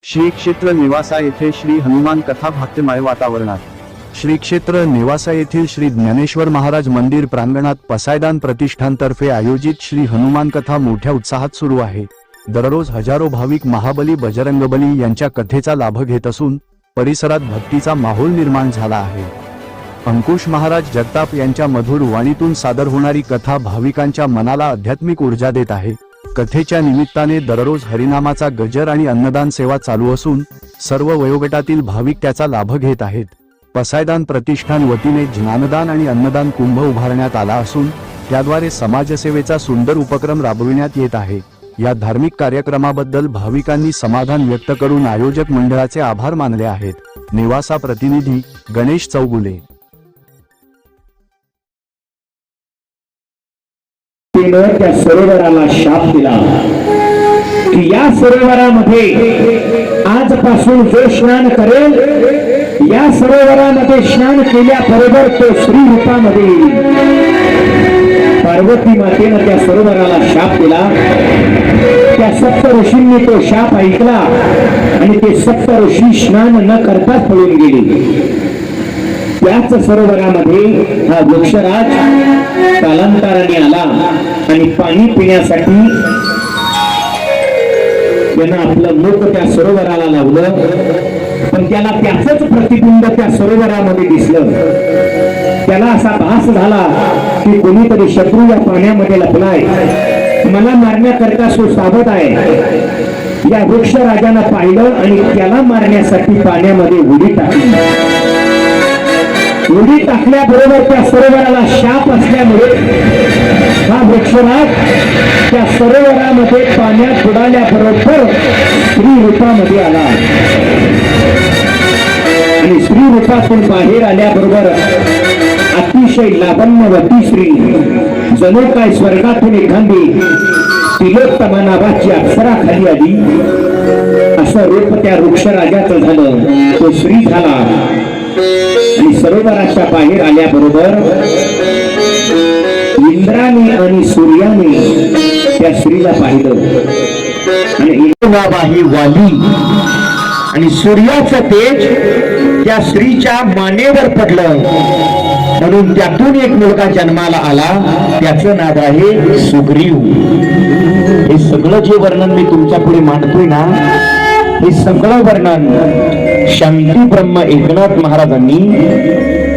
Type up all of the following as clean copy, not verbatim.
श्री क्षेत्र निवासा येथे श्री हनुमान कथा भक्तिमय वातावरणात श्री क्षेत्र निवासा येथील श्री ज्ञानेश्वर महाराज मंदिर प्रांगणात पसायदान प्रतिष्ठानतर्फे आयोजित श्री हनुमान कथा मोठ्या उत्साहात सुरू आहे। दररोज हजारो भाविक महाबली बजरंगबली यांच्या कथेचा लाभ घेत असून परिसरात भक्तीचा माहोल निर्माण झाला आहे। अंकुश महाराज जगताप यांच्या मधुर वाणीतून सादर होणारी कथा भाविकांच्या मनाला आध्यात्मिक ऊर्जा देत आहे। कथेच्या निमित्ताने दररोज हरिनामाचा गजर आणि अन्नदान सेवा चालू असून सर्व वयोगटातील भाविक त्याचा लाभ घेत आहेत। पसायदान प्रतिष्ठान वतीने ज्ञानदान आणि अन्नदान कुंभ उभारण्यात आला असून त्याद्वारे समाजसेवेचा सुंदर उपक्रम राबविण्यात येत आहे। या धार्मिक कार्यक्रमाबद्दल भाविकांनी समाधान व्यक्त करून आयोजक मंडळाचे आभार मानले आहेत। निवासा प्रतिनिधी गणेश चौगुले। त्या सरोवराला शाप दिला की या सरोवरामध्ये आजपासून जो स्नान करेल या सरोवरामध्ये स्नान केल्याबरोबर तो श्री रूपामध्ये येईल। पार्वती मातेने त्या सरोवराला शाप दिला। त्या सप्त ऋषींनी तो शाप ऐकला आणि ते सप्त ऋषी स्नान न करताच पळून गेले। त्याच सरोवरामध्ये हा वृक्षराज कालांतराने आला आणि पाणी पिण्यासाठी त्यानं आपलं मुख त्या सरोवराला लावलं, पण त्याला त्याचंच प्रतिबिंब त्या सरोवरामध्ये दिसलं। त्याला असा भास झाला की कोणीतरी शत्रू या पाण्यामध्ये लपलाय, मला मारण्याकरता सुसावत आहे। या वृक्षराजानं पाहिलं आणि त्याला मारण्यासाठी पाण्यामध्ये उडी टाकली। उडी टाकल्याबरोबर त्या सरोवराला शाप असल्यामुळे हा वृक्षराज त्या सरोवरामध्ये पाण्यात बुडाल्याबरोबर स्त्री रूपामध्ये आला आणि स्त्री रूपातून बाहेर आल्याबरोबर अतिशय लावण्यवती स्त्री, जणू काय स्वर्गातून एखादी तिलोत्तमा नावाची अप्सरा खाली आली असं रूप त्या वृक्षराजाचं झालं। तो स्त्री झाला आणि सरोवराच्या बाहेर आल्याबरोबर इंद्राने आणि सूर्याने त्या स्त्रीला पाहिलं आणि नावाही वाली आणि सूर्याचं तेज त्या स्त्रीच्या मानेवर पडलं, म्हणून त्यातून एक मुलगा जन्माला आला, त्याचं नाव आहे सुग्रीव। हे सगळं जे वर्णन मी तुमच्या पुढे मांडतोय ना, हे सगळं वर्णन शांती ब्रह्म एकनाथ महाराजांनी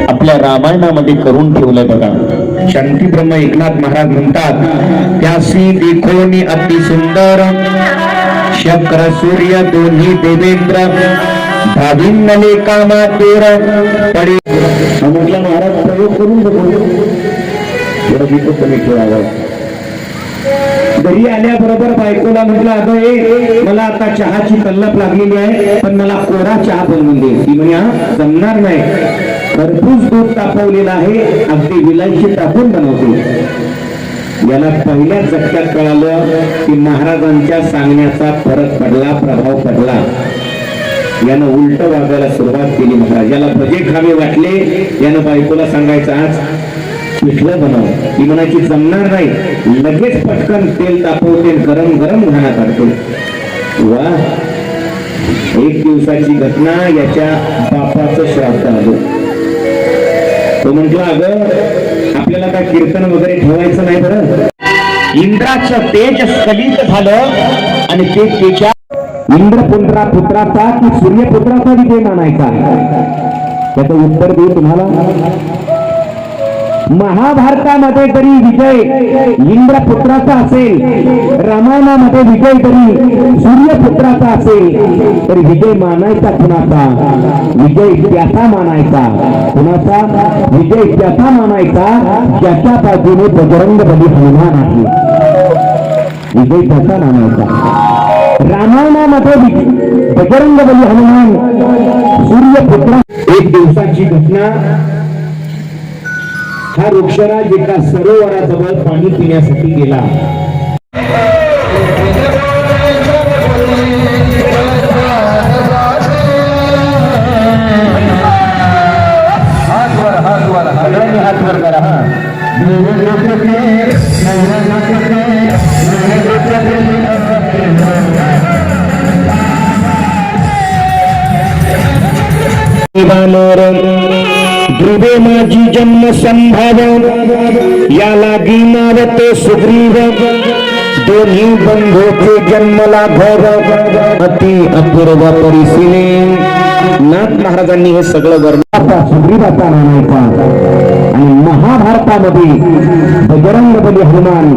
आपल्या रामायणामध्ये करून ठेवलंय बघा। शांती ब्रह्म एकनाथ महाराज म्हणतात, त्यासी देखोनी अति सुंदर शक्र सूर्य दोन्ही देवेंद्र भाविन्नले कामा तेर पडे। म्हटलं महाराज प्रयोग करून बघू, घरी आल्याबरोबर बायकोला म्हटलं, अगं मला आता चहाची तल्लप लागलेली आहे, पण मला कोरा चहा बनवून दे। ती म्हणे हा जमणार नाही, खरपूस दूध तापवलेलं आहे, अगदी विलायची टाकून बनवते। याला पहिल्या झटक्यात कळालं की महाराजांच्या सांगण्याचा फरक पडला, प्रभाव पडला। यानं उलट वागायला सुरुवात केली। महाराज याला भजे खावे वाटले, यानं बायकोला सांगायचं आज पिठलं बनव। ती म्हणायची जमणार नाही, लगेच पटकन तेल तापवते, गरम गरम घाणा काढतो। वा, एक दिवसाची घटना, याच्या बापाचं श्राद्ध आलं। तो म्हटला, अगं आपल्याला काय कीर्तन वगैरे ठेवायचं नाही बरं। इंद्राचं तेज स्खलित झालं आणि ते त्याच्या इंद्रपुत्रा पुत्राचा की सूर्यपुत्राचा विजय मानायचा, त्याचं उत्तर देऊ तुम्हाला। महाभारतामध्ये जरी विजय इंद्रपुत्राचा असेल, रामायणामध्ये विजय जरी सूर्यपुत्राचा असेल, तरी विजय मानायचा कुणाचा? विजय त्याचा मानायचा। कुणाचा? विजय त्याचा मानायचा ज्याच्या बाजूने बजरंगबली हनुमान आहे। विजय त्याचा मानायचा। रामायणामध्ये बजरंगबली हनुमान सूर्यपुत्र। एक दिवसाची घटना, हा वृक्षराज एका सरोवराजवळ पाणी पिण्यासाठी गेला। हात वर करा। हा वानर ध्रुवे माझी जन्म संभाव या लागी नावते सुग्रीव दोन्ही बंधूचे जन्मला घर अति अपूर्व परिसीने नाथ महाराजांनी हे सगळं वर्णन सुग्रीवाचा नामायचा आणि महाभारतामध्ये बजरंग बली हनुमान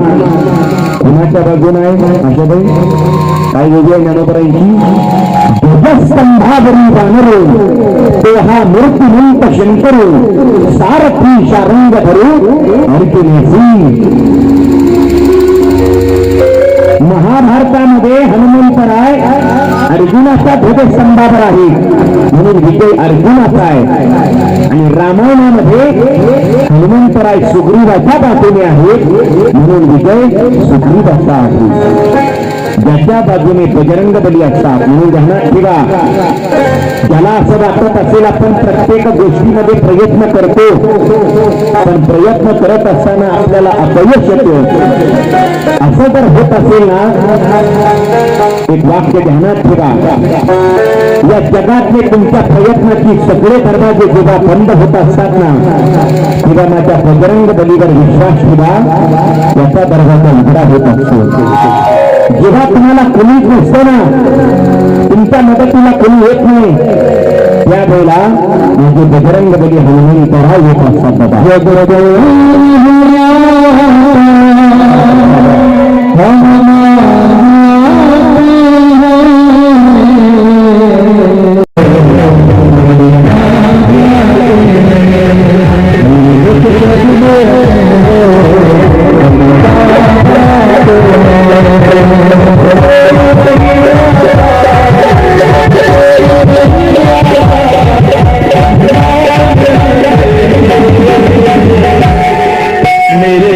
कुणाच्या बाजूने आहे आशाबाई काय वेगळी आहे ज्ञानोबरांची ध्वजस्तंभावरी वानरो तो हा मूर्तिमंत शंकरो सारथी शारंग धरू अर्जुनेची महाभारतामध्ये हनुमंतराय अर्जुनाचा ध्वजस्तंभावर आहे म्हणून विजय अर्जुनाचा आहे आणि रामायणामध्ये हनुमंतराय सुग्रीवाच्या बाजूने आहे म्हणून विजय सुग्रीवाचा आहे ज्याच्या बाजूने बजरंग बली असतात म्हणून ध्यानात ठेवा ज्याला असं वाटत असेल आपण प्रत्येक गोष्टीमध्ये प्रयत्न करतो पण प्रयत्न करत असताना आपल्याला अपयश येतो असं जर होत असेल ना एक वाक्य ध्यानात ठेवा या जगातले तुमच्या प्रयत्नाची सगळे दरवाजे जेव्हा बंद होत असतात ना तेव्हा माझ्या बजरंग बलीवर विश्वास ठेवा याचा दरवाजा उघडा होत असतो जेव्हा तुम्हाला कोणीच नसतं ना तुमच्या मदतीला कोणी येत नाही त्यावेळेला म्हणजे बजरंग बली हनुमान परा येत असतात मेरे